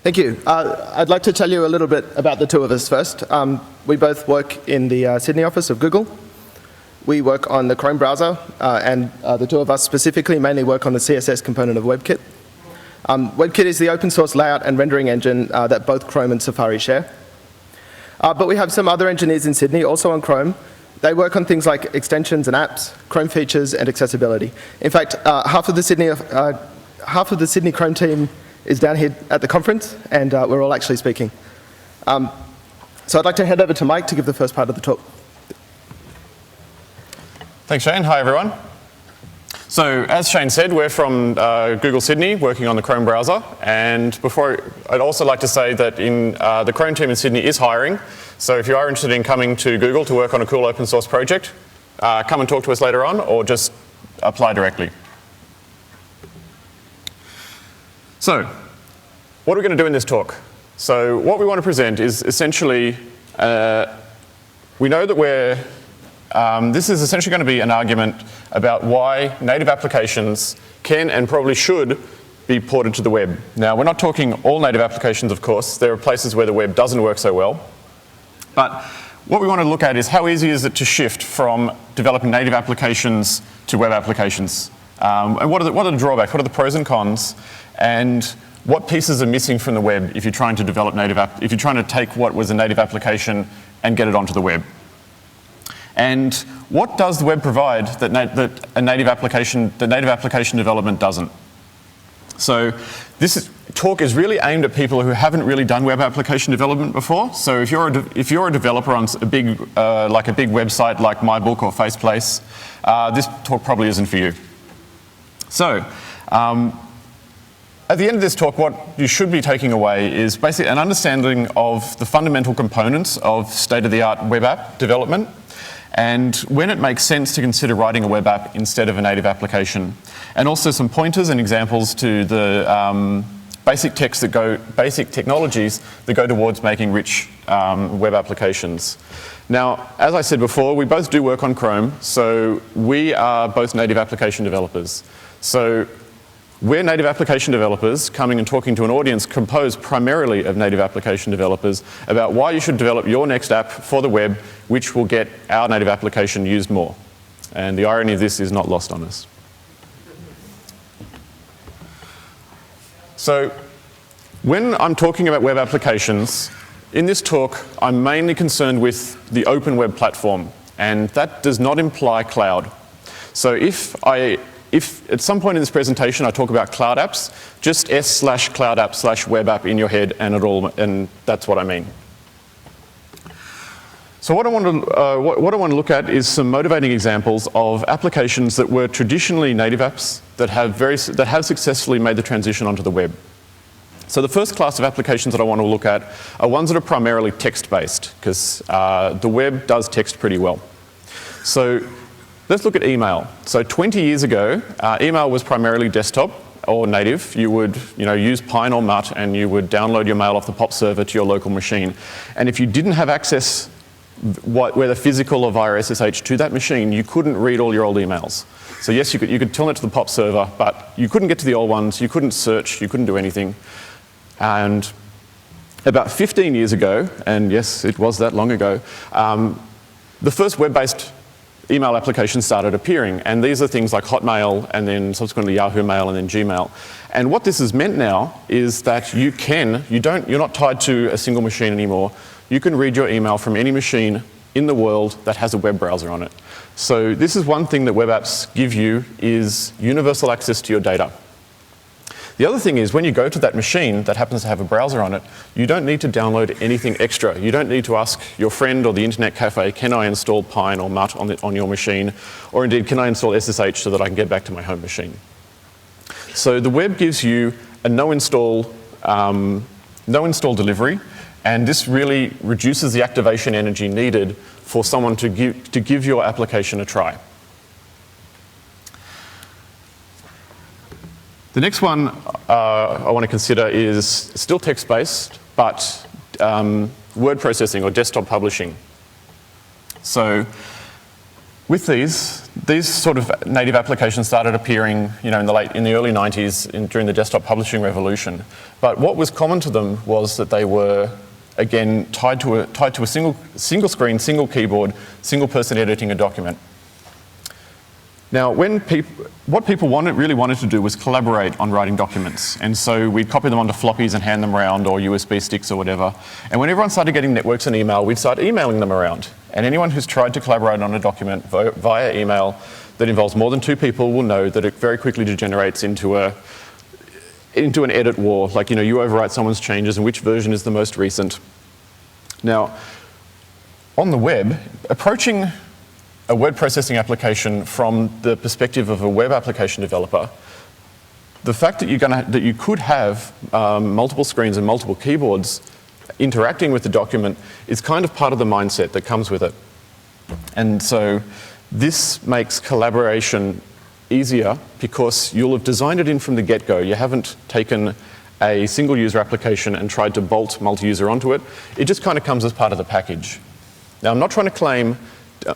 Thank you. I'd like to tell you a little bit about the two of us first. We both work in the Sydney office of Google. We work on the Chrome browser, and the two of us specifically mainly work on the CSS component of WebKit. WebKit is the open source layout and rendering engine that both Chrome and Safari share. But we have some other engineers in Sydney, also on Chrome. They work on things like extensions and apps, Chrome features, and accessibility. In fact, half of the Sydney Chrome team is down here at the conference, and we're all actually speaking. So I'd like to hand over to Mike to give the first part of the talk. Thanks, Shane. Hi, everyone. So as Shane said, we're from Google Sydney, working on the Chrome browser. And I'd also like to say that the Chrome team in Sydney is hiring. So if you are interested in coming to Google to work on a cool open source project, come and talk to us later on, or just apply directly. So, what are we going to do in this talk? So, what we want to present is essentially, we know that this is essentially going to be an argument about why native applications can and probably should be ported to the web. Now, we're not talking all native applications, of course. There are places where the web doesn't work so well. But what we want to look at is how easy is it to shift from developing native applications to web applications? And what are the drawbacks? What are the pros and cons? And what pieces are missing from the web if you're trying to develop if you're trying to take what was a native application and get it onto the web? And what does the web provide that native application development doesn't? So this talk is really aimed at people who haven't really done web application development before. So if you're a developer on a big website like MyBook or Faceplace, this talk probably isn't for you. So at the end of this talk, what you should be taking away is basically an understanding of the fundamental components of state-of-the-art web app development, and when it makes sense to consider writing a web app instead of a native application. And also some pointers and examples to the basic technologies that go towards making rich web applications. Now, as I said before, we both do work on Chrome, so we are both native application developers. So we're native application developers coming and talking to an audience composed primarily of native application developers about why you should develop your next app for the web, which will get our native application used more. And the irony of this is not lost on us. So when I'm talking about web applications, in this talk, I'm mainly concerned with the open web platform, and that does not imply cloud. So if at some point in this presentation I talk about cloud apps, just s/cloud app/web app in your head, and that's what I mean. So what I want to look at is some motivating examples of applications that were traditionally native apps that have successfully made the transition onto the web. So the first class of applications that I want to look at are ones that are primarily text-based, because the web does text pretty well. So let's look at email. So 20 years ago, email was primarily desktop or native. You would use Pine or Mutt, and you would download your mail off the POP server to your local machine. And if you didn't have access, whether physical or via SSH, to that machine, you couldn't read all your old emails. So yes, you could turn it to the POP server, but you couldn't get to the old ones, you couldn't search, you couldn't do anything. And about 15 years ago, and yes, it was that long ago, the first web-based email applications started appearing, and these are things like Hotmail, and then subsequently Yahoo Mail, and then Gmail. And what this has meant now is that you're not tied to a single machine anymore. You can read your email from any machine in the world that has a web browser on it. So this is one thing that web apps give you, is universal access to your data. The other thing is, when you go to that machine that happens to have a browser on it, you don't need to download anything extra. You don't need to ask your friend or the internet cafe, can I install Pine or Mutt on your machine? Or indeed, can I install SSH so that I can get back to my home machine? So the web gives you a no install delivery, and this really reduces the activation energy needed for someone to give your application a try. The next one I want to consider is still text-based, but word processing or desktop publishing. So with these, these sort of native applications started appearing, in the early 90s during the desktop publishing revolution. But what was common to them was that they were, again, tied to a single screen, single keyboard, single person editing a document. Now, what people really wanted to do was collaborate on writing documents. And so we'd copy them onto floppies and hand them around, or USB sticks or whatever. And when everyone started getting networks and email, we'd start emailing them around. And anyone who's tried to collaborate on a document via email that involves more than 2 people will know that it very quickly degenerates into an edit war. Like, you overwrite someone's changes and which version is the most recent. Now, on the web, approaching a word processing application from the perspective of a web application developer, the fact that you could have multiple screens and multiple keyboards interacting with the document is kind of part of the mindset that comes with it. And so this makes collaboration easier because you'll have designed it in from the get-go. You haven't taken a single user application and tried to bolt multi-user onto it. It just kind of comes as part of the package. Now,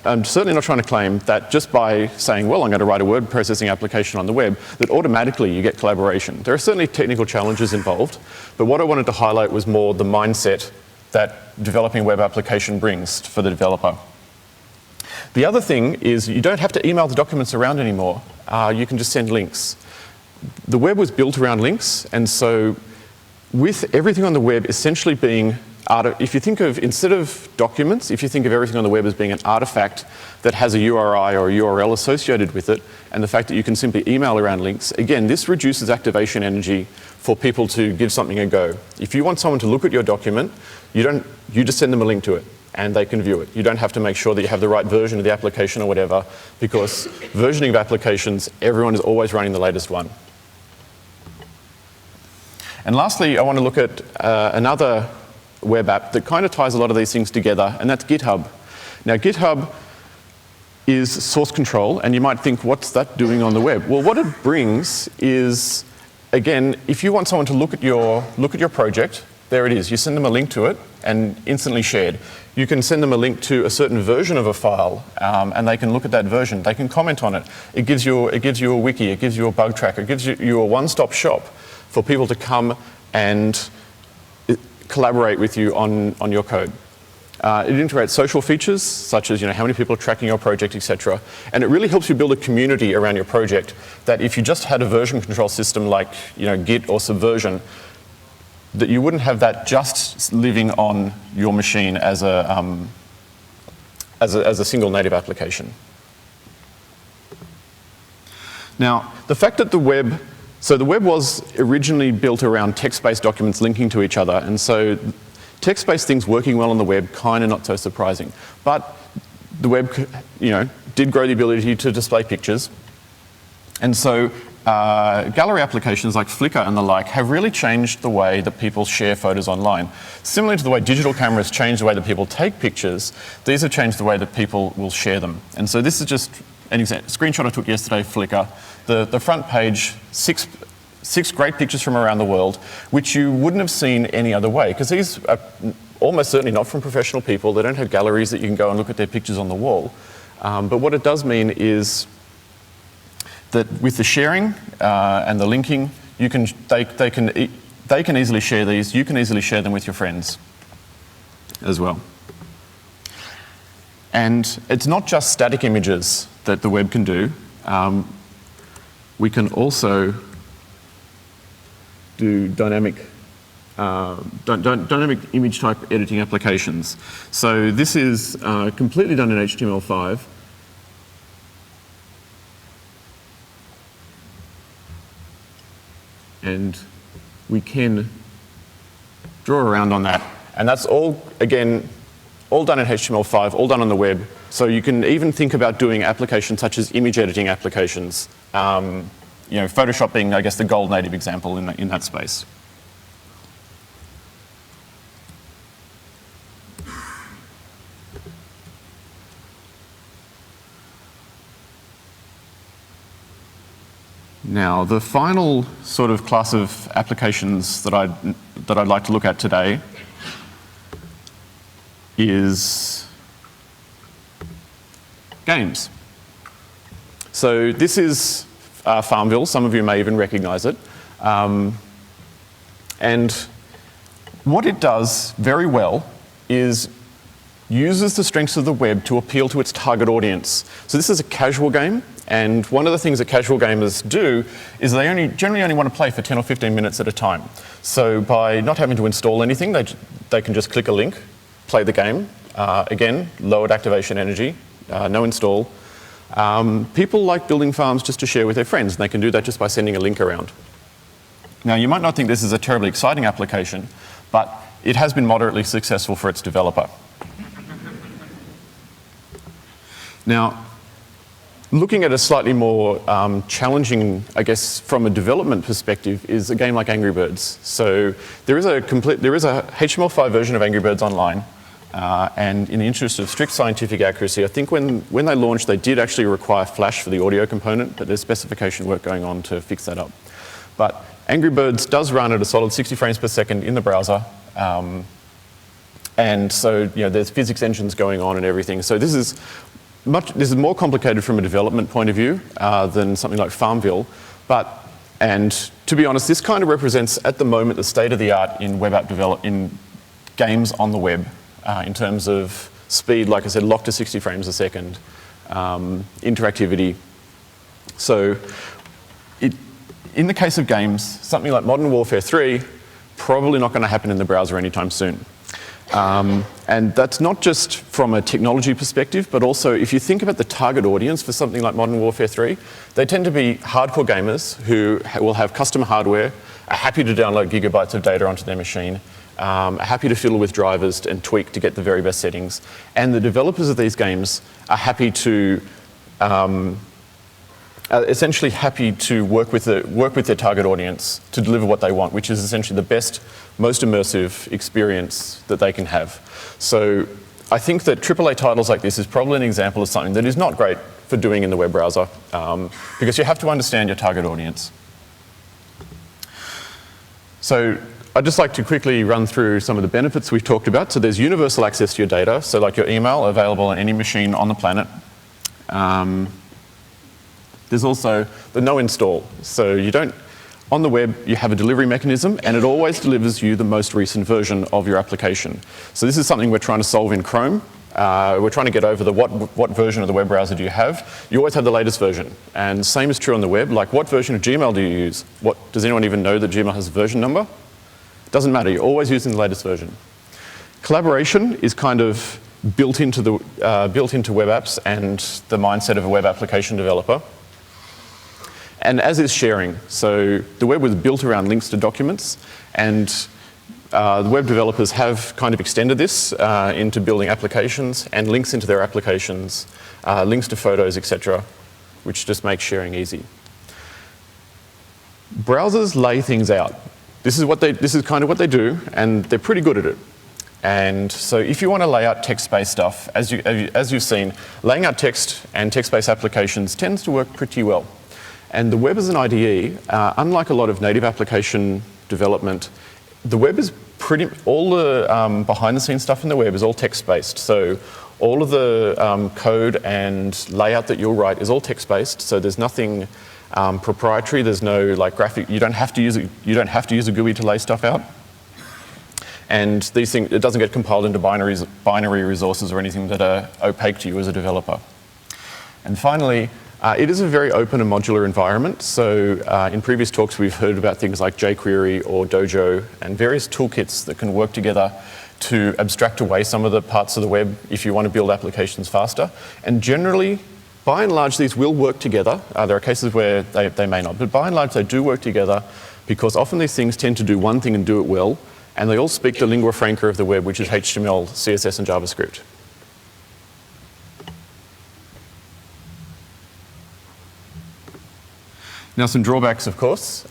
I'm certainly not trying to claim that just by saying, well, I'm going to write a word processing application on the web, that automatically you get collaboration. There are certainly technical challenges involved, but what I wanted to highlight was more the mindset that developing a web application brings for the developer. The other thing is you don't have to email the documents around anymore. You can just send links. The web was built around links, and so with everything on the web essentially being instead of documents, if you think of everything on the web as being an artifact that has a URI or a URL associated with it, and the fact that you can simply email around links, again, this reduces activation energy for people to give something a go. If you want someone to look at your document, you just send them a link to it, and they can view it. You don't have to make sure that you have the right version of the application or whatever, because versioning of applications, everyone is always running the latest one. And lastly, I want to look at another web app that kind of ties a lot of these things together, and that's GitHub. Now, GitHub is source control, and you might think, what's that doing on the web? Well, what it brings is, again, if you want someone to look at your project, there it is. You send them a link to it, and instantly shared. You can send them a link to a certain version of a file, and they can look at that version. They can comment on it. It gives you a wiki. It gives you a bug tracker. It gives you a one-stop shop for people to come and collaborate with you on your code. It integrates social features such as how many people are tracking your project, etc. And it really helps you build a community around your project that if you just had a version control system like Git or Subversion, that you wouldn't have that just living on your machine as a single native application. Now, the fact that the web was originally built around text-based documents linking to each other, and so text-based things working well on the web, kind of not so surprising. But the web, did grow the ability to display pictures, and so gallery applications like Flickr and the like have really changed the way that people share photos online. Similar to the way digital cameras change the way that people take pictures, these have changed the way that people will share them. And so this is just an screenshot I took yesterday of Flickr. The front page, six great pictures from around the world, which you wouldn't have seen any other way, because these are almost certainly not from professional people. They don't have galleries that you can go and look at their pictures on the wall. But what it does mean is that with the sharing and the linking, they can easily share these. You can easily share them with your friends as well. And it's not just static images that the web can do. We can also do dynamic image type editing applications. So this is completely done in HTML5. And we can draw around on that. And that's all, again, all done in HTML5, all done on the web. So you can even think about doing applications such as image editing applications. Photoshop being, I guess, the gold native example in that space. Now, the final sort of class of applications that I'd like to look at today is games. So this is Farmville. Some of you may even recognize it. And what it does very well is uses the strengths of the web to appeal to its target audience. So this is a casual game, and one of the things that casual gamers do is they generally only want to play for 10 or 15 minutes at a time. So by not having to install anything, they can just click a link, play the game. Again, lowered activation energy, no install. People like building farms just to share with their friends, and they can do that just by sending a link around. Now, you might not think this is a terribly exciting application, but it has been moderately successful for its developer. Now, looking at a slightly more challenging, I guess, from a development perspective, is a game like Angry Birds. So there is a HTML5 version of Angry Birds online, and in the interest of strict scientific accuracy, I think when they launched, they did actually require Flash for the audio component, but there's specification work going on to fix that up. But Angry Birds does run at a solid 60 frames per second in the browser, and so there's physics engines going on and everything. So this is more complicated from a development point of view than something like Farmville, and to be honest, this kind of represents at the moment the state of the art in web app in games on the web in terms of speed, like I said, locked to 60 frames a second, interactivity. So in the case of games, something like Modern Warfare 3, probably not going to happen in the browser anytime soon. And that's not just from a technology perspective, but also if you think about the target audience for something like Modern Warfare 3, they tend to be hardcore gamers who will have custom hardware, are happy to download gigabytes of data onto their machine, are happy to fiddle with drivers and tweak to get the very best settings. And the developers of these games are happy to essentially happy to work with their target audience to deliver what they want, which is essentially the best, most immersive experience that they can have. So I think that AAA titles like this is probably an example of something that is not great for doing in the web browser, because you have to understand your target audience. So I'd just like to quickly run through some of the benefits we've talked about. So there's universal access to your data, so like your email available on any machine on the planet. There's also the no install. So on the web, you have a delivery mechanism, and it always delivers you the most recent version of your application. So this is something we're trying to solve in Chrome. We're trying to get over the what version of the web browser do you have. You always have the latest version. And the same is true on the web. Like, what version of Gmail do you use? Does anyone even know that Gmail has a version number? It doesn't matter. You're always using the latest version. Collaboration is kind of built into web apps and the mindset of a web application developer. And as is sharing. So the web was built around links to documents, and the web developers have kind of extended this into building applications and links into their applications, links to photos, etc., which just makes sharing easy. Browsers lay things out. This is kind of what they do, and they're pretty good at it. And so if you want to lay out text-based stuff, as you've seen, laying out text and text-based applications tends to work pretty well. And the web as an IDE, unlike a lot of native application development, the web is all the behind-the-scenes stuff in the web is all text-based. So all of the code and layout that you'll write is all text-based. So there's nothing proprietary. There's no graphic. You don't have to use a GUI to lay stuff out. And these things, it doesn't get compiled into binary resources or anything that are opaque to you as a developer. And finally, it is a very open and modular environment. So in previous talks, we've heard about things like jQuery or Dojo and various toolkits that can work together to abstract away some of the parts of the web if you want to build applications faster. And generally, by and large, these will work together. There are cases where they may not, but by and large, they do work together because often these things tend to do one thing and do it well, and they all speak the lingua franca of the web, which is HTML, CSS, and JavaScript. Now, some drawbacks, of course.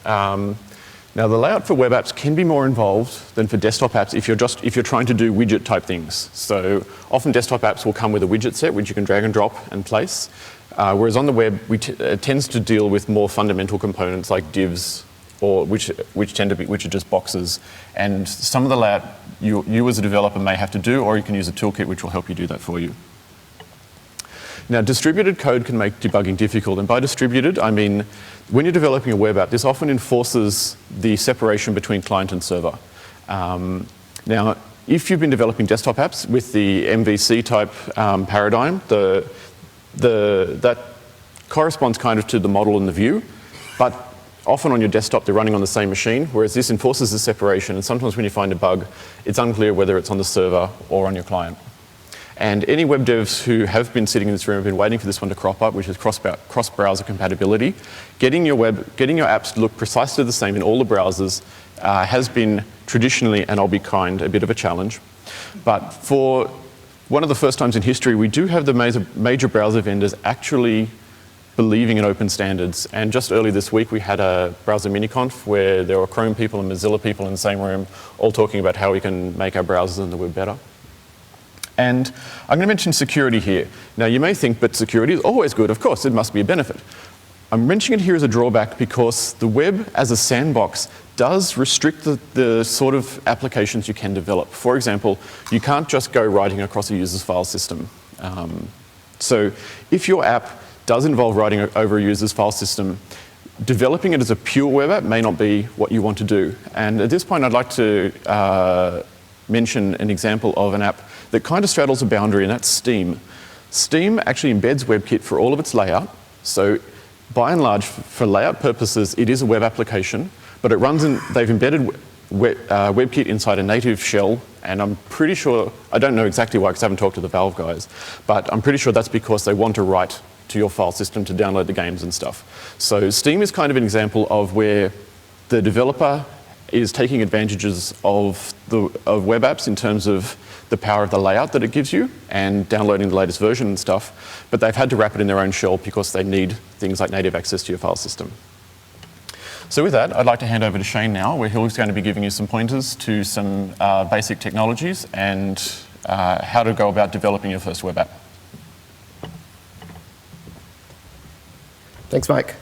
Now, the layout for web apps can be more involved than for desktop apps if you're trying to do widget type things. So often desktop apps will come with a widget set which you can drag and drop and place, whereas on the web it tends to deal with more fundamental components like divs, or which are just boxes. And some of the layout you as a developer may have to do, or you can use a toolkit which will help you do that for you. Now, distributed code can make debugging difficult, and by distributed, I mean when you're developing a web app, this often enforces the separation between client and server. Now, if you've been developing desktop apps with the MVC type paradigm, that corresponds kind of to the model and the view, but often on your desktop they're running on the same machine, whereas this enforces the separation, and sometimes when you find a bug, it's unclear whether it's on the server or on your client. And any web devs who have been sitting in this room have been waiting for this one to crop up, which is cross-browser compatibility. Getting your apps to look precisely the same in all the browsers has been traditionally, and I'll be kind, a bit of a challenge. But for one of the first times in history, we do have the major browser vendors actually believing in open standards. And just early this week, we had a browser mini-conf where there were Chrome people and Mozilla people in the same room, all talking about how we can make our browsers and the web better. And I'm going to mention security here. Now, you may think, but security is always good. Of course, it must be a benefit. I'm mentioning it here as a drawback because the web as a sandbox does restrict the sort of applications you can develop. For example, you can't just go writing across a user's file system. So if your app does involve writing over a user's file system, developing it as a pure web app may not be what you want to do. And at this point, I'd like to mention an example of an app that kind of straddles a boundary, and that's Steam. Steam actually embeds WebKit for all of its layout. So by and large, for layout purposes, it is a web application, but it runs in, they've embedded WebKit inside a native shell, and I'm pretty sure, I don't know exactly why because I haven't talked to the Valve guys, but I'm pretty sure that's because they want to write to your file system to download the games and stuff. So Steam is kind of an example of where the developer is taking advantages of web apps in terms of the power of the layout that it gives you and downloading the latest version and stuff, but they've had to wrap it in their own shell because they need things like native access to your file system. So with that, I'd like to hand over to Shane now, where he's going to be giving you some pointers to some basic technologies and how to go about developing your first web app. Thanks, Mike.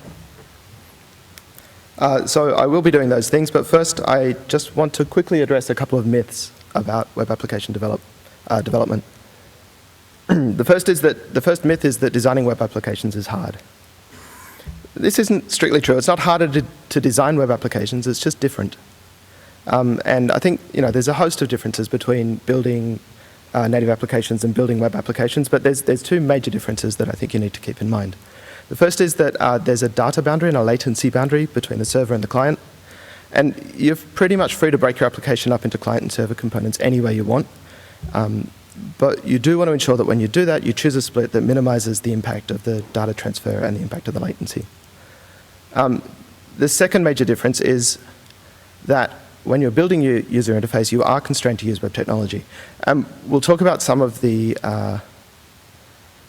So I will be doing those things, but first I just want to quickly address a couple of myths about web application development. The first myth is that designing web applications is hard. This isn't strictly true. It's not harder to design web applications, it's just different. And I think there's a host of differences between building native applications and building web applications, but there's two major differences that I think you need to keep in mind. The first is that there's a data boundary and a latency boundary between the server and the client. And you're pretty much free to break your application up into client and server components any way you want. But you do want to ensure that when you do that, you choose a split that minimizes the impact of the data transfer and the impact of the latency. The second major difference is that when you're building your user interface, you are constrained to use web technology. We'll talk about some of the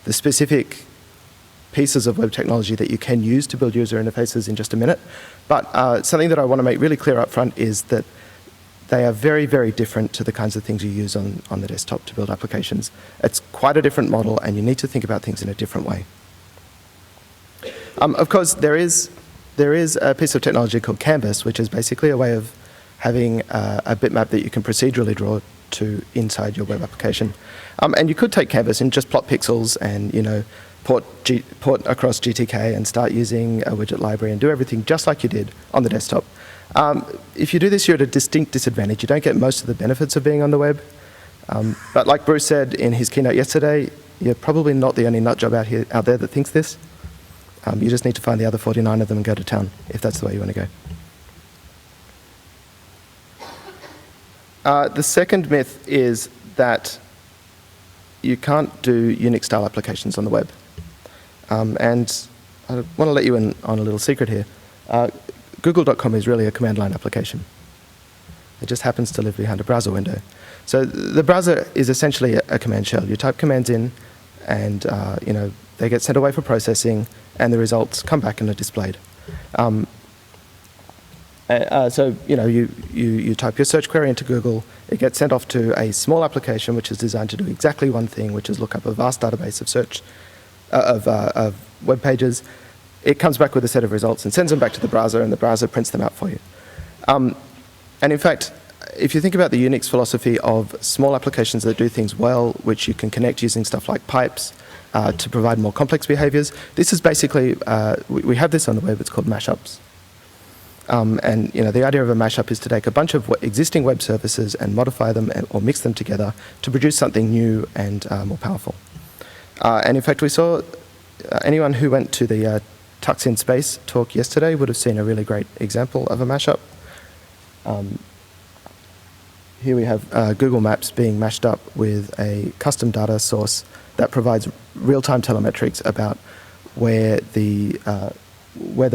specific pieces of web technology that you can use to build user interfaces in just a minute. But something that I want to make really clear up front is that they are very, very different to the kinds of things you use on the desktop to build applications. It's quite a different model, and you need to think about things in a different way. Of course, there is a piece of technology called Canvas, which is basically a way of having a bitmap that you can procedurally draw to inside your web application. And you could take Canvas and just plot pixels and port across GTK and start using a widget library and do everything just like you did on the desktop. If you do this, you're at a distinct disadvantage. You don't get most of the benefits of being on the web. But like Bruce said in his keynote yesterday, you're probably not the only nut job out there that thinks this. You just need to find the other 49 of them and go to town, if that's the way you want to go. The second myth is that you can't do Unix-style applications on the web. And I want to let you in on a little secret here. Google.com is really a command-line application. It just happens to live behind a browser window. So the browser is essentially a command shell. You type commands in, and they get sent away for processing, and the results come back and are displayed. So you type your search query into Google. It gets sent off to a small application which is designed to do exactly one thing, which is look up a vast database of web pages. It comes back with a set of results and sends them back to the browser, and the browser prints them out for you. And in fact, if you think about the Unix philosophy of small applications that do things well, which you can connect using stuff like pipes, to provide more complex behaviors. This is basically, we have this on the web, it's called mashups. And the idea of a mashup is to take a bunch of existing web services and modify them or mix them together to produce something new and more powerful. And in fact, we saw anyone who went to the Tux in Space talk yesterday would have seen a really great example of a mashup. Here we have Google Maps being mashed up with a custom data source that provides real-time telemetrics about where the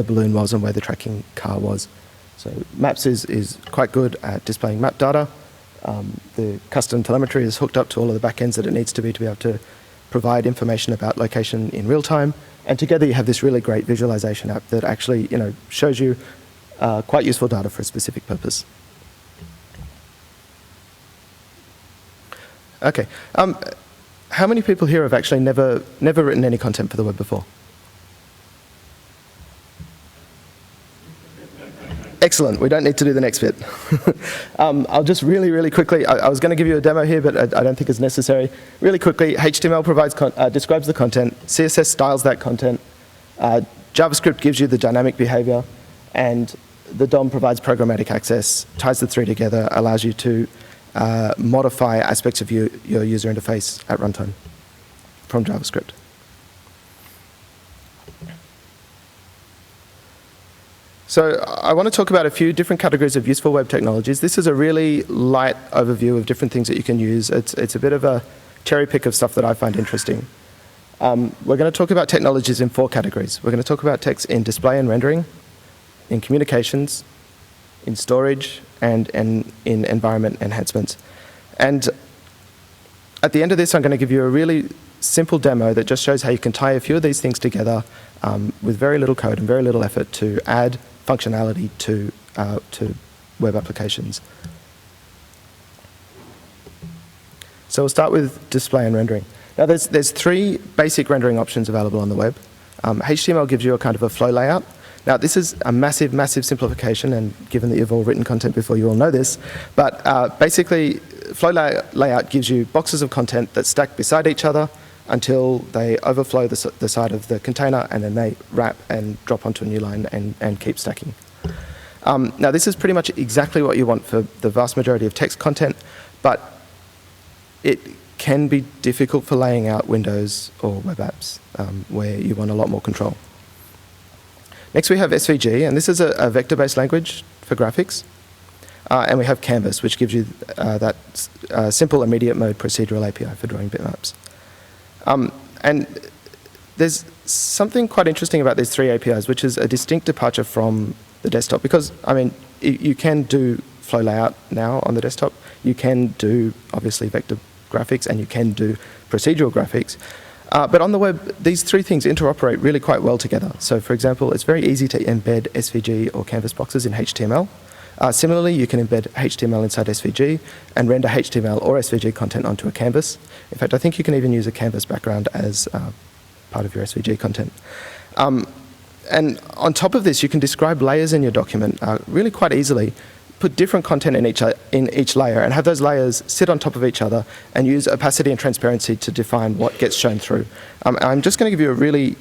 balloon was and where the tracking car was. So Maps is quite good at displaying map data. The custom telemetry is hooked up to all of the backends that it needs to be able to provide information about location in real time. And together you have this really great visualization app that actually shows you quite useful data for a specific purpose. Okay. How many people here have actually never written any content for the web before? Excellent. We don't need to do the next bit. I'll just really quickly, I was going to give you a demo here, but I don't think it's necessary. Really quickly, HTML describes the content, CSS styles that content, JavaScript gives you the dynamic behavior, and the DOM provides programmatic access, ties the three together, allows you to modify aspects of your user interface at runtime from JavaScript. So I want to talk about a few different categories of useful web technologies. This is a really light overview of different things that you can use. It's a bit of a cherry pick of stuff that I find interesting. We're going to talk about technologies in 4 categories. We're going to talk about text in display and rendering, in communications, in storage, and in environment enhancements. And at the end of this, I'm going to give you a really simple demo that just shows how you can tie a few of these things together with very little code and very little effort to add functionality to web applications. So we'll start with display and rendering. Now there's 3 basic rendering options available on the web. HTML gives you a kind of a flow layout. Now this is a massive simplification, and given that you've all written content before, you all know this. But basically, flow layout gives you boxes of content that stack beside each other until they overflow the side of the container, and then they wrap and drop onto a new line and keep stacking. Now this is pretty much exactly what you want for the vast majority of text content, but it can be difficult for laying out Windows or web apps where you want a lot more control. Next we have SVG, and this is a vector-based language for graphics. And we have Canvas, which gives you that simple immediate mode procedural API for drawing bitmaps. And there's something quite interesting about these 3 APIs, which is a distinct departure from the desktop. Because, I mean, you can do flow layout now on the desktop. You can do, obviously, vector graphics, and you can do procedural graphics. But on the web, these 3 things interoperate really quite well together. So, for example, it's very easy to embed SVG or Canvas boxes in HTML. Similarly, you can embed HTML inside SVG and render HTML or SVG content onto a canvas. In fact, I think you can even use a canvas background as part of your SVG content. And on top of this, you can describe layers in your document really quite easily, put different content in each layer, and have those layers sit on top of each other and use opacity and transparency to define what gets shown through. I'm just going to give you a really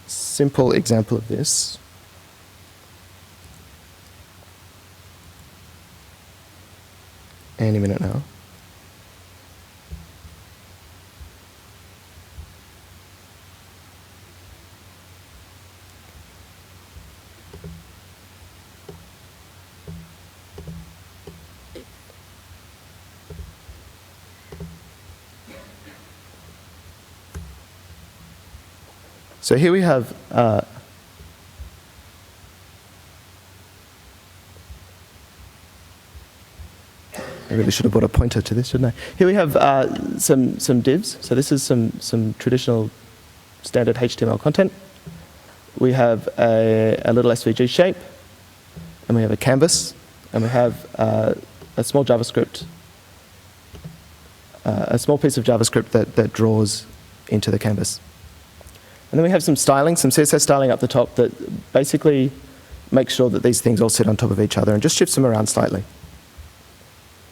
simple example of this. Any minute now. So here we have I really should have brought a pointer to this, shouldn't I? Here we have some divs. So this is some traditional standard HTML content. We have a little SVG shape, and we have a canvas, and we have a small JavaScript, a small piece of JavaScript that draws into the canvas. And then we have some styling, some CSS styling up the top that basically makes sure that these things all sit on top of each other and just shifts them around slightly.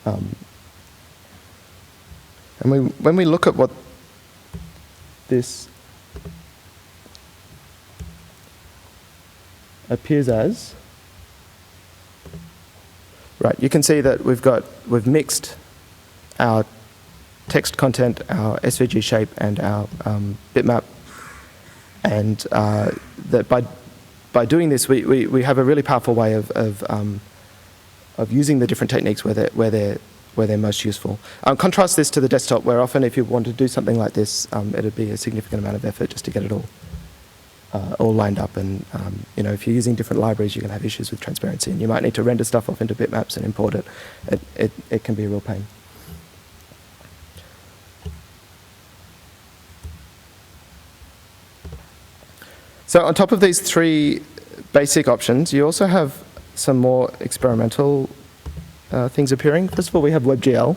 And when we look at what this appears as, right, you can see that we've mixed our text content, our SVG shape, and our bitmap, and that by doing this, we have a really powerful way of using the different techniques where they're most useful. Contrast this to the desktop, where often if you want to do something like this, it'd be a significant amount of effort just to get it all lined up. And if you're using different libraries, you can have issues with transparency, and you might need to render stuff off into bitmaps and import it. It can be a real pain. So on top of these three basic options, you also have some more experimental things appearing. First of all, we have WebGL.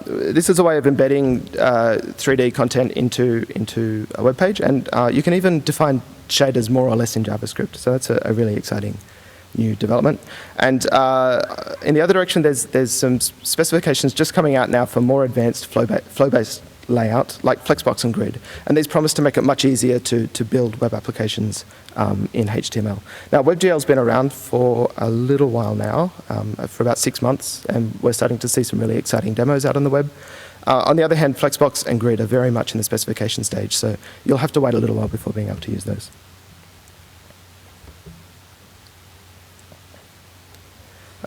This is a way of embedding 3D content into a web page, and you can even define shaders more or less in JavaScript. So that's a really exciting new development. And in the other direction, there's some specifications just coming out now for more advanced flow-based layout, like Flexbox and Grid. And these promise to make it much easier to build web applications in HTML. Now, WebGL's been around for a little while now, for about 6 months, and we're starting to see some really exciting demos out on the web. On the other hand, Flexbox and Grid are very much in the specification stage, so you'll have to wait a little while before being able to use those.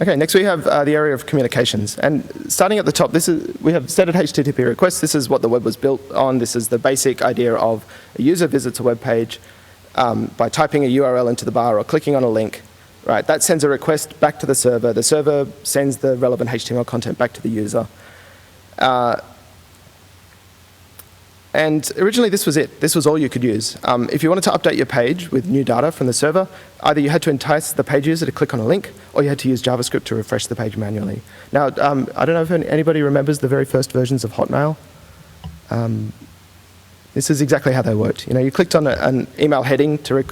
Okay, next we have the area of communications. And starting at the top, we have stated HTTP requests. This is what the web was built on. This is the basic idea of a user visits a web page by typing a URL into the bar or clicking on a link. Right, that sends a request back to the server. The server sends the relevant HTML content back to the user. And originally this was it. This was all you could use. If you wanted to update your page with new data from the server, either you had to entice the page user to click on a link, or you had to use JavaScript to refresh the page manually. Now, I don't know if anybody remembers the very first versions of Hotmail. This is exactly how they worked. You clicked on an email heading to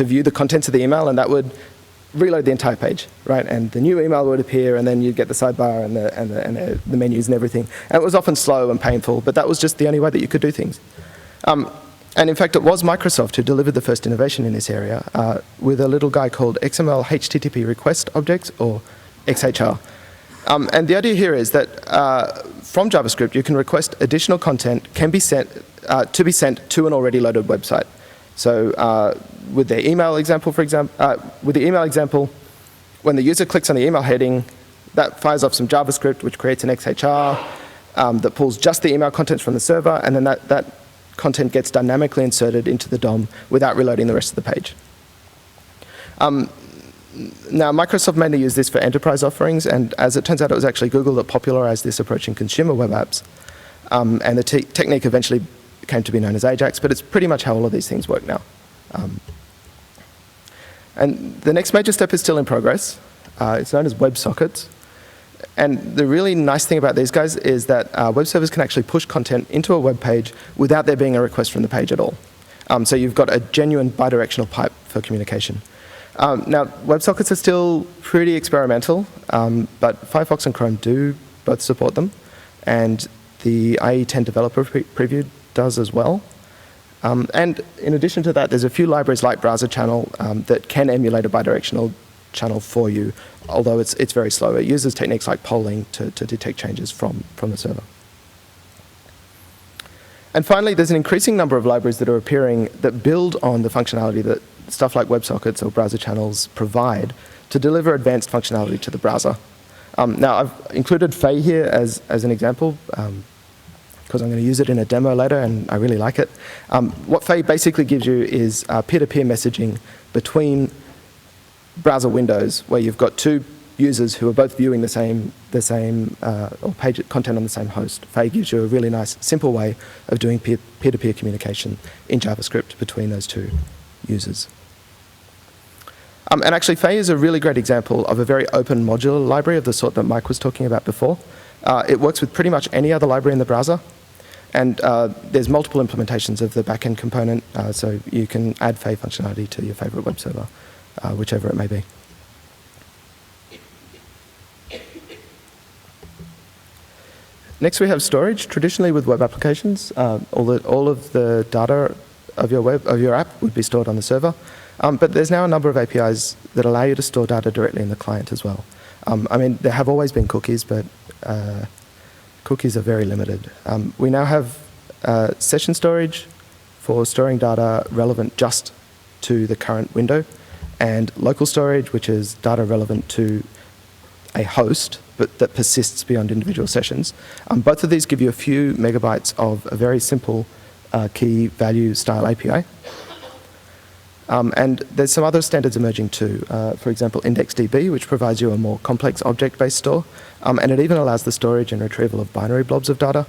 view the contents of the email, and that would reload the entire page, right? And the new email would appear, and then you'd get the sidebar and the menus and everything. And it was often slow and painful, but that was just the only way that you could do things. And in fact, it was Microsoft who delivered the first innovation in this area with a little guy called XML HTTP Request Objects, or XHR. And the idea here is that from JavaScript, you can request additional content can be sent to an already loaded website. So with the email example, when the user clicks on the email heading, that fires off some JavaScript, which creates an XHR that pulls just the email contents from the server, and then that content gets dynamically inserted into the DOM without reloading the rest of the page. Now, Microsoft mainly used this for enterprise offerings, and as it turns out, it was actually Google that popularized this approach in consumer web apps. And the technique eventually came to be known as Ajax, but it's pretty much how all of these things work now. And the next major step is still in progress. It's known as WebSockets. And the really nice thing about these guys is that web servers can actually push content into a web page without there being a request from the page at all. So you've got a genuine bidirectional pipe for communication. Now, WebSockets are still pretty experimental, but Firefox and Chrome do both support them. And the IE10 developer preview does as well. And in addition to that, there's a few libraries like Browser Channel that can emulate a bidirectional channel for you, although it's very slow. It uses techniques like polling to detect changes from the server. And finally, there's an increasing number of libraries that are appearing that build on the functionality that stuff like WebSockets or browser channels provide to deliver advanced functionality to the browser. Now, I've included Fay here as an example, because I'm going to use it in a demo later, and I really like it. What Fay basically gives you is peer-to-peer messaging between browser windows, where you've got two users who are both viewing the same or page content on the same host. Fay gives you a really nice, simple way of doing peer-to-peer communication in JavaScript between those two users. And actually, Fay is a really great example of a very open modular library of the sort that Mike was talking about before. It works with pretty much any other library in the browser. And there's multiple implementations of the backend component, so you can add Fay functionality to your favorite web server, whichever it may be. Next, we have storage. Traditionally, with web applications, all of the data of your app would be stored on the server. But there's now a number of APIs that allow you to store data directly in the client as well. I mean, there have always been cookies, but cookies are very limited. We now have session storage for storing data relevant just to the current window, and local storage, which is data relevant to a host, but that persists beyond individual sessions. Both of these give you a few megabytes of a very simple key value style API. And there's some other standards emerging too. For example, IndexedDB, which provides you a more complex object-based store. And it even allows the storage and retrieval of binary blobs of data.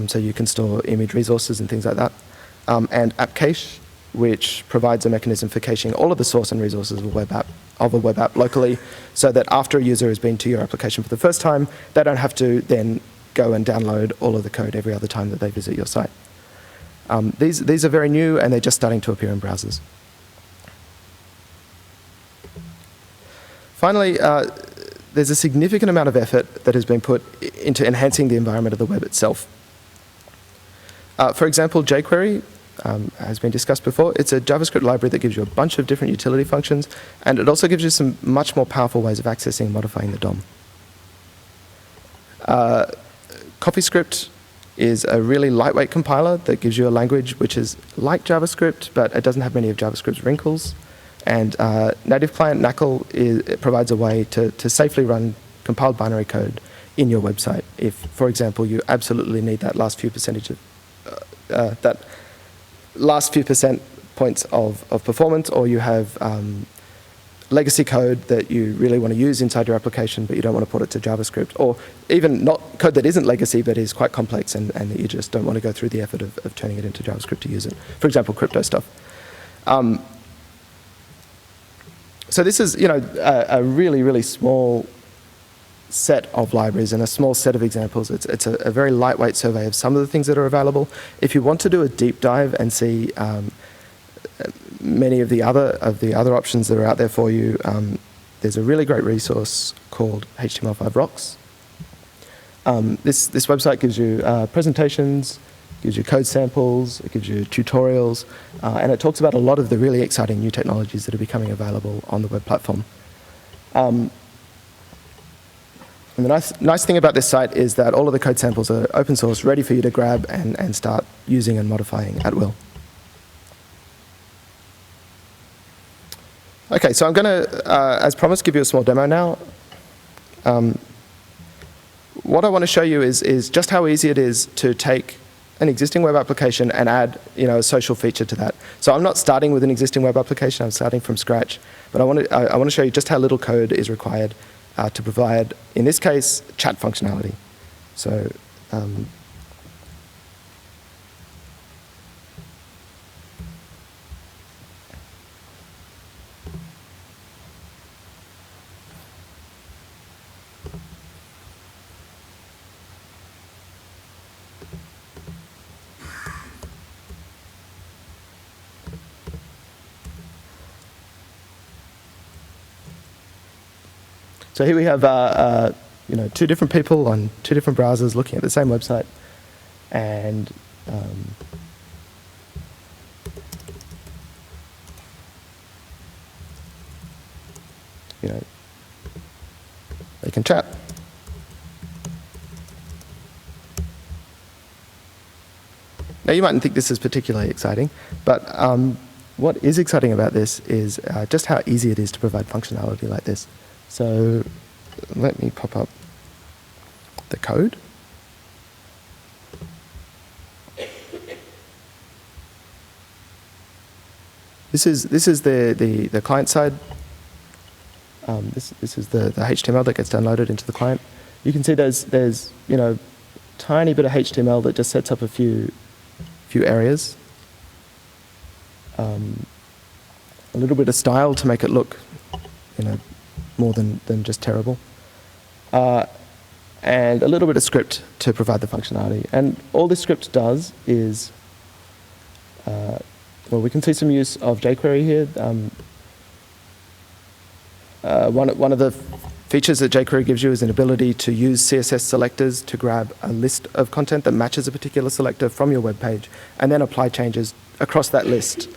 So you can store image resources and things like that. And AppCache, which provides a mechanism for caching all of the source and resources of a web app locally, so that after a user has been to your application for the first time, they don't have to then go and download all of the code every other time that they visit your site. These are very new, and they're just starting to appear in browsers. Finally, there's a significant amount of effort that has been put into enhancing the environment of the web itself. For example, jQuery has been discussed before. It's a JavaScript library that gives you a bunch of different utility functions, and it also gives you some much more powerful ways of accessing and modifying the DOM. CoffeeScript is a really lightweight compiler that gives you a language which is like JavaScript, but it doesn't have many of JavaScript's wrinkles. And native client Knuckle provides a way to safely run compiled binary code in your website if, for example, you absolutely need that last few percent points of performance, or you have legacy code that you really want to use inside your application, but you don't want to port it to JavaScript, or even not code that isn't legacy but is quite complex and that you just don't want to go through the effort of turning it into JavaScript to use it. For example, crypto stuff. So this is, a really, really small set of libraries and a small set of examples. It's a very lightweight survey of some of the things that are available. If you want to do a deep dive and see many of the other options that are out there for you, there's a really great resource called HTML5 Rocks. This website gives you presentations, gives you code samples, it gives you tutorials, and it talks about a lot of the really exciting new technologies that are becoming available on the web platform. And the nice thing about this site is that all of the code samples are open source, ready for you to grab and start using and modifying at will. Okay, so I'm going to, as promised, give you a small demo now. What I want to show you is just how easy it is to take an existing web application and add, a social feature to that. So I'm not starting with an existing web application, I'm starting from scratch. But I want to show you just how little code is required to provide, in this case, chat functionality. So So here we have two different people on two different browsers looking at the same website, and they can chat. Now you mightn't think this is particularly exciting, but what is exciting about this is just how easy it is to provide functionality like this. So let me pop up the code. This is the client side. This is the HTML that gets downloaded into the client. You can see there's tiny bit of HTML that just sets up a few areas. A little bit of style to make it look, more than just terrible. And a little bit of script to provide the functionality. And all this script does is, we can see some use of jQuery here. One of the Features that jQuery gives you is an ability to use CSS selectors to grab a list of content that matches a particular selector from your web page, and then apply changes across that list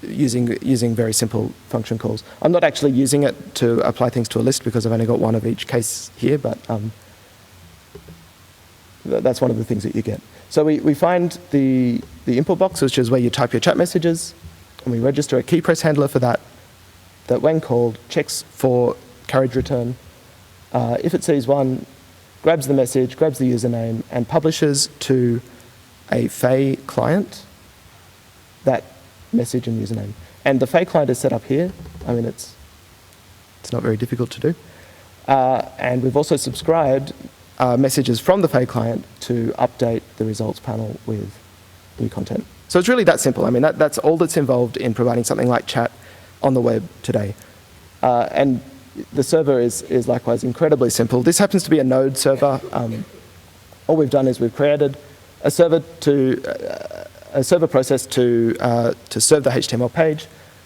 using very simple function calls. I'm not actually using it to apply things to a list because I've only got one of each case here, but that's one of the things that you get. So we find the input box, which is where you type your chat messages, and we register a key press handler for that when called checks for carriage return. If it sees one, grabs the message, grabs the username, and publishes to a Fey client that message and username. And the Fey client is set up here. I mean, it's not very difficult to do. And we've also subscribed messages from the Fey client to update the results panel with new content. So it's really that simple. I mean, that's all that's involved in providing something like chat on the web today. And the server is likewise incredibly simple. This happens to be a Node server. All we've done is we've created a server process to serve the HTML page.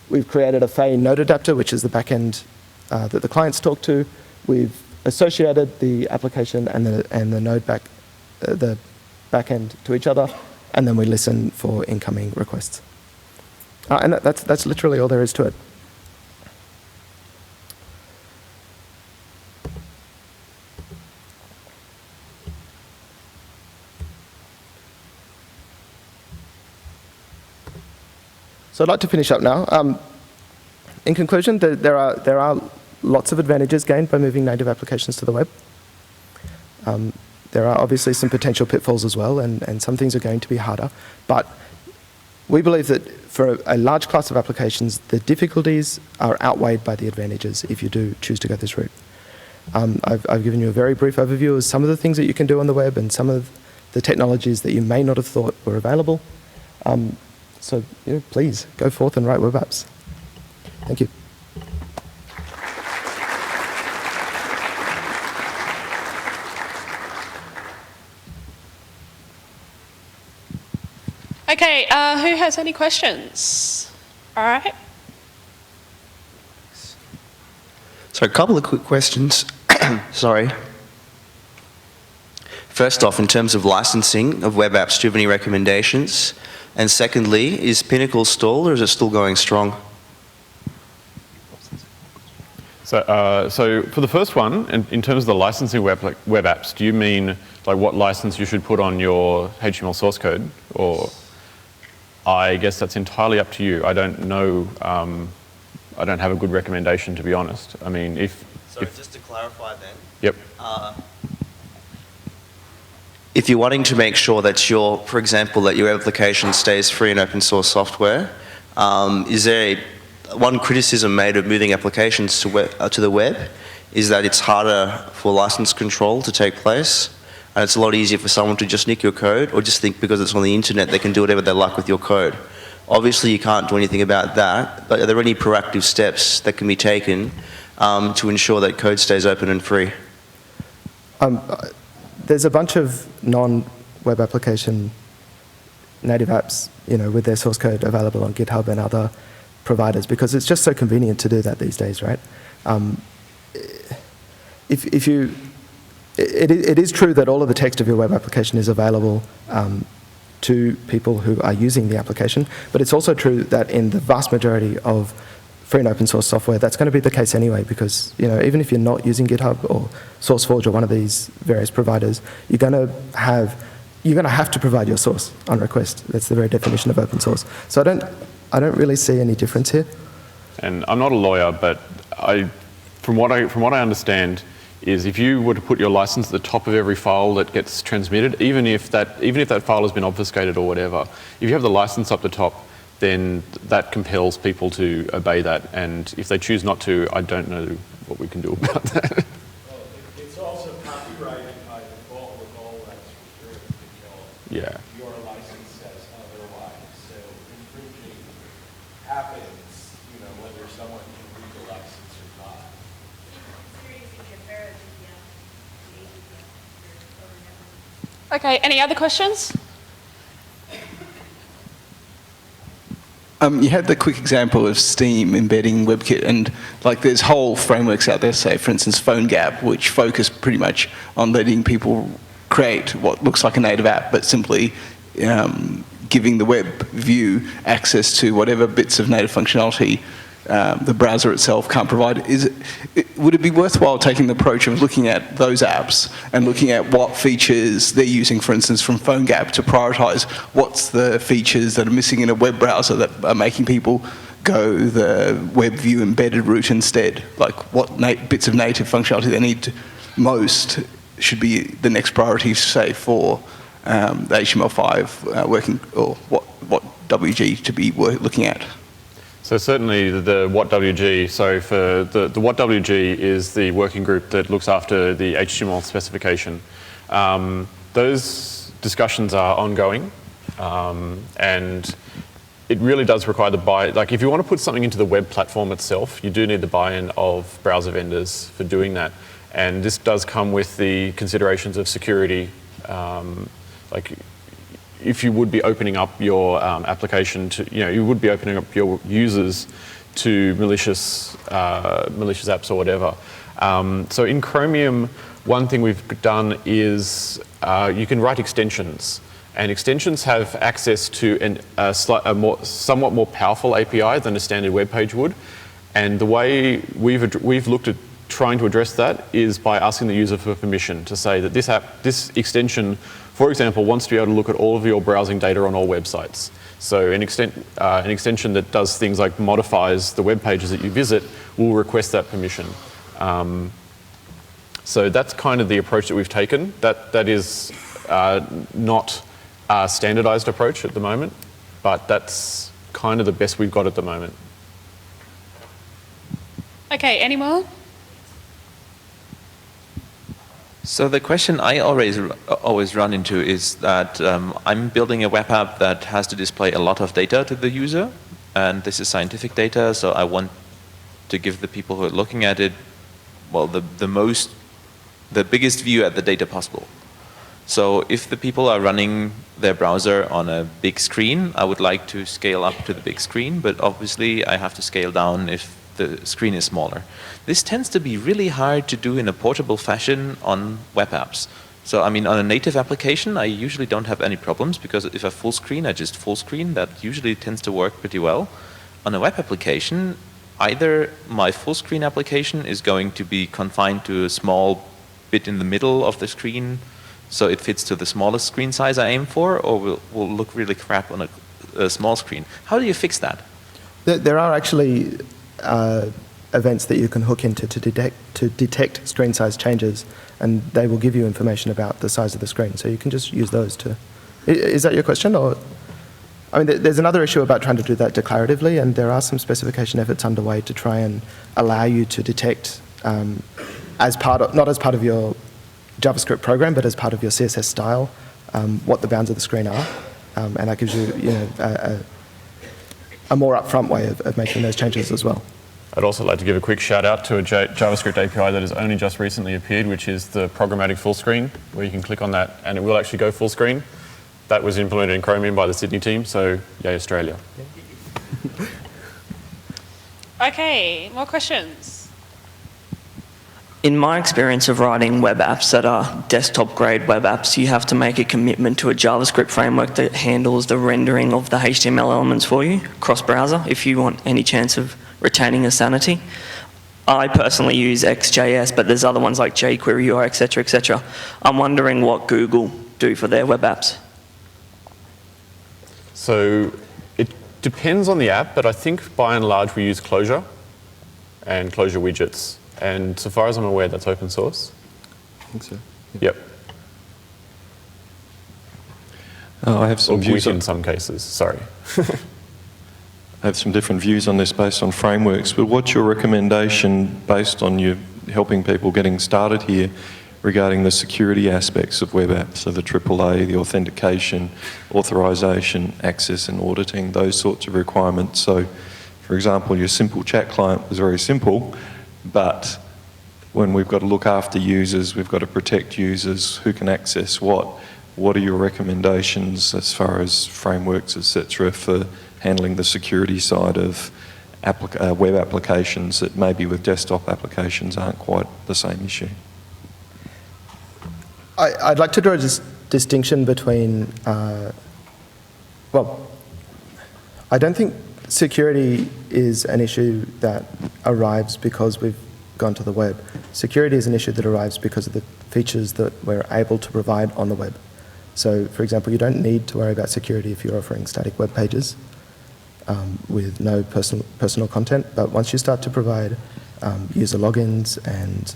We've created a Fey node adapter, which is the backend that the clients talk to. We've associated the application and the node the backend to each other, and then we listen for incoming requests. And that's literally all there is to it. So I'd like to finish up now. In conclusion, there are lots of advantages gained by moving native applications to the web. There are obviously some potential pitfalls as well, and some things are going to be harder. But we believe that for a large class of applications, the difficulties are outweighed by the advantages if you do choose to go this route. I've given you a very brief overview of some of the things that you can do on the web and some of the technologies that you may not have thought were available. So please go forth and write web apps. Thank you. Okay, who has any questions? All right. So a couple of quick questions. Sorry. First off, in terms of licensing of web apps, do you have any recommendations? And secondly, is Pinnacle stalled or is it still going strong? So for the first one, in terms of the licensing web apps, do you mean like what license you should put on your HTML source code? Or I guess that's entirely up to you. I don't know. I don't have a good recommendation, to be honest. I mean, just to clarify then. Yep. If you're wanting to make sure that for example, that your application stays free and open source software, is there one criticism made of moving applications to the web is that it's harder for license control to take place, and it's a lot easier for someone to just nick your code or just think because it's on the internet they can do whatever they like with your code. Obviously, you can't do anything about that, but are there any proactive steps that can be taken to ensure that code stays open and free? There's a bunch of non-web application native apps, with their source code available on GitHub and other providers because it's just so convenient to do that these days, right? It is true that all of the text of your web application is available to people who are using the application, but it's also true that in the vast majority of free and open source software, that's going to be the case anyway, because even if you're not using GitHub or SourceForge or one of these various providers, you're going to have to provide your source on request. That's the very definition of open source. So I don't really see any difference here. And I'm not a lawyer, but from what I understand, is if you were to put your license at the top of every file that gets transmitted, even if that file has been obfuscated or whatever, if you have the license up the top, then that compels people to obey that. And if they choose not to, I don't know what we can do about that. Well, it's also copyrighted by default with all rights reserved until your license says otherwise. So infringing happens, whether someone can read the license or not. Okay, any other questions? You had the quick example of Steam embedding WebKit, and like there's whole frameworks out there, say for instance PhoneGap, which focus pretty much on letting people create what looks like a native app, but simply giving the web view access to whatever bits of native functionality the browser itself can't provide. Would it be worthwhile taking the approach of looking at those apps and looking at what features they're using, for instance, from PhoneGap, to prioritize what's the features that are missing in a web browser that are making people go the web view embedded route instead? Like what bits of native functionality they need most should be the next priority, say, for the HTML5 working, or what WG to be looking at? So certainly the WhatWG, so for the WhatWG is the working group that looks after the HTML specification. Those discussions are ongoing, and it really does require the like if you want to put something into the web platform itself, you do need the buy-in of browser vendors for doing that. And this does come with the considerations of security, like if you would be opening up your application to, you would be opening up your users to malicious apps or whatever. So in Chromium, one thing we've done is you can write extensions, and extensions have access to a somewhat more powerful API than a standard web page would. And the way we've looked at trying to address that is by asking the user for permission to say that this extension, for example, wants to be able to look at all of your browsing data on all websites. So an extension that does things like modifies the web pages that you visit will request that permission. So that's kind of the approach that we've taken. That is not a standardized approach at the moment, but that's kind of the best we've got at the moment. Okay, any more? So the question I always run into is that I'm building a web app that has to display a lot of data to the user, and this is scientific data, so I want to give the people who are looking at it, well, the biggest view at the data possible. So if the people are running their browser on a big screen, I would like to scale up to the big screen, but obviously I have to scale down if the screen is smaller. This tends to be really hard to do in a portable fashion on web apps. So I mean, on a native application, I usually don't have any problems, because if I full screen, I just full screen. That usually tends to work pretty well. On a web application, either my full screen application is going to be confined to a small bit in the middle of the screen, so it fits to the smallest screen size I aim for, or will look really crap on a small screen. How do you fix that? There are actually events that you can hook into to detect screen size changes, and they will give you information about the size of the screen. So you can just use those to. Is that your question? Or, I mean, there's another issue about trying to do that declaratively, and there are some specification efforts underway to try and allow you to detect not as part of your JavaScript program, but as part of your CSS style, what the bounds of the screen are, and that gives you, a more upfront way of making those changes as well. I'd also like to give a quick shout out to a JavaScript API that has only just recently appeared, which is the programmatic full screen, where you can click on that and it will actually go full screen. That was implemented in Chromium by the Sydney team, so yay Australia. Okay, more questions? In my experience of writing web apps that are desktop-grade web apps, you have to make a commitment to a JavaScript framework that handles the rendering of the HTML elements for you, cross-browser, if you want any chance of retaining a sanity. I personally use XJS, but there's other ones like jQuery or et cetera, et cetera. I'm wondering what Google do for their web apps. So it depends on the app, but I think by and large we use Clojure and Clojure widgets. And so far as I'm aware, that's open source. I think so. Yep. I have some views in some cases, sorry. I have some different views on this based on frameworks, but what's your recommendation based on you helping people getting started here regarding the security aspects of web apps, so the AAA, the authentication, authorization, access and auditing, those sorts of requirements? So, for example, your simple chat client was very simple, but when we've got to look after users, we've got to protect users, who can access what are your recommendations as far as frameworks, etc., for handling the security side of web applications that maybe with desktop applications aren't quite the same issue? I'd like to draw a distinction between, well, I don't think security is an issue that arrives because we've gone to the web. Security is an issue that arrives because of the features that we're able to provide on the web. So, for example, you don't need to worry about security if you're offering static web pages with no personal content, but once you start to provide user logins and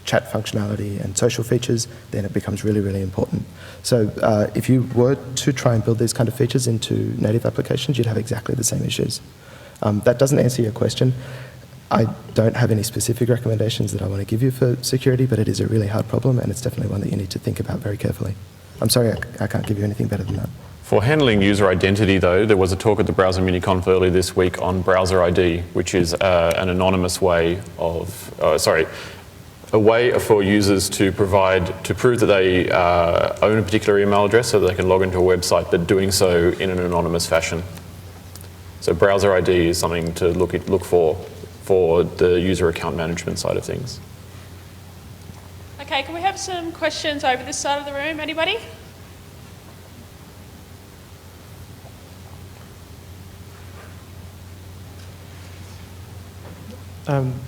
chat functionality and social features, then it becomes really, really important. So if you were to try and build these kind of features into native applications, you'd have exactly the same issues. That doesn't answer your question. I don't have any specific recommendations that I want to give you for security, but it is a really hard problem, and it's definitely one that you need to think about very carefully. I'm sorry, I can't give you anything better than that. For handling user identity, though, there was a talk at the Browser MiniConf earlier this week on Browser ID, which is an anonymous way of, a way for users to prove that they own a particular email address so that they can log into a website, but doing so in an anonymous fashion. So Browser ID is something to look for the user account management side of things. Okay, can we have some questions over this side of the room? Anybody?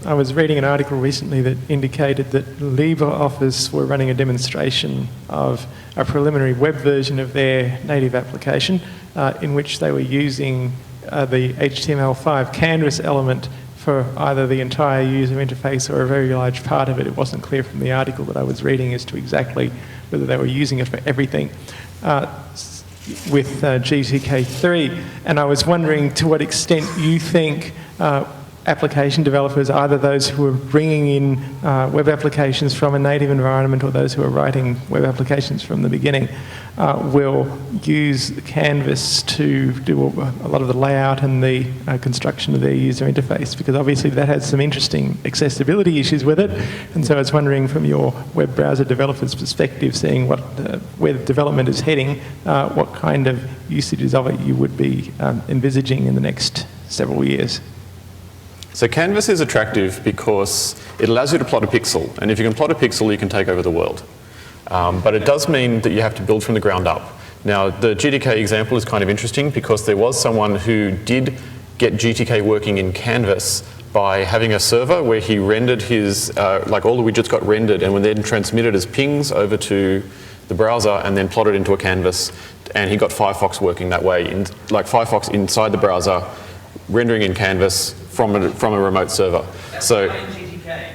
I was reading an article recently that indicated that LibreOffice were running a demonstration of a preliminary web version of their native application in which they were using the HTML5 canvas element for either the entire user interface or a very large part of it. It wasn't clear from the article that I was reading as to exactly whether they were using it for everything with GTK3. And I was wondering to what extent you think application developers, either those who are bringing in web applications from a native environment or those who are writing web applications from the beginning, will use Canvas to do a lot of the layout and the construction of their user interface, because obviously that has some interesting accessibility issues with it. And so I was wondering from your web browser developer's perspective, seeing where the development is heading, what kind of usages of it you would be envisaging in the next several years. So Canvas is attractive because it allows you to plot a pixel, and if you can plot a pixel, you can take over the world. But it does mean that you have to build from the ground up. Now, the GTK example is kind of interesting because there was someone who did get GTK working in Canvas by having a server where he rendered his, like all the widgets got rendered and were then transmitted as pings over to the browser and then plotted into a canvas, and he got Firefox working that way, like Firefox inside the browser, rendering in Canvas from a remote server. That's so now in GTK.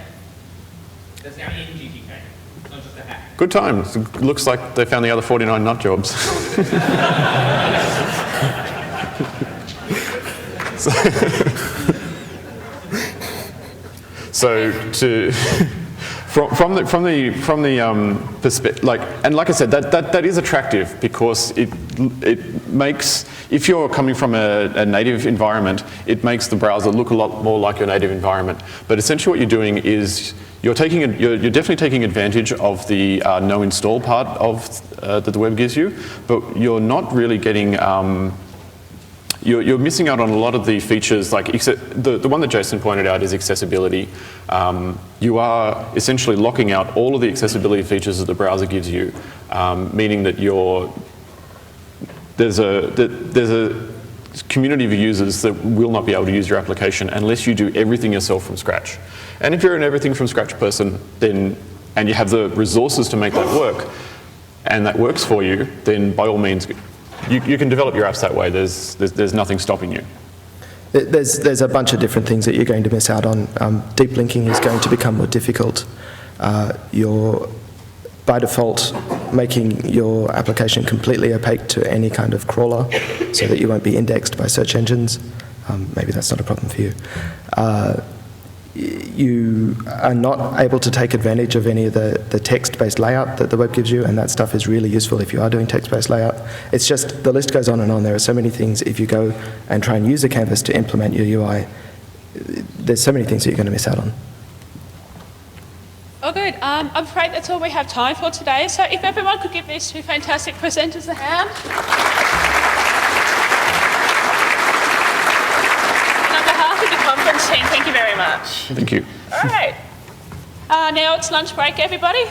That's now in GTK. It's not just a hack. Good times. It looks like they found the other 49 nut jobs. From the perspective, like I said, that is attractive because it makes, if you're coming from a native environment, it makes the browser look a lot more like your native environment. But essentially, what you're doing is you're definitely taking advantage of the no install part of that the web gives you, but you're not really getting. You're missing out on a lot of the features, like the one that Jason pointed out is accessibility. You are essentially locking out all of the accessibility features that the browser gives you, meaning that there's a community of users that will not be able to use your application unless you do everything yourself from scratch. And if you're an everything from scratch person, and you have the resources to make that work, and that works for you, then by all means, you can develop your apps that way. There's nothing stopping you. There's a bunch of different things that you're going to miss out on. Deep linking is going to become more difficult. You're, by default, making your application completely opaque to any kind of crawler so that you won't be indexed by search engines. Maybe that's not a problem for you. You are not able to take advantage of any of the text-based layout that the web gives you, and that stuff is really useful if you are doing text-based layout. It's just, the list goes on and on. There are so many things. If you go and try and use a canvas to implement your UI, there's so many things that you're going to miss out on. Oh, good. I'm afraid that's all we have time for today. So if everyone could give these two fantastic presenters a hand. very much. Thank you. All right. Now it's lunch break, everybody.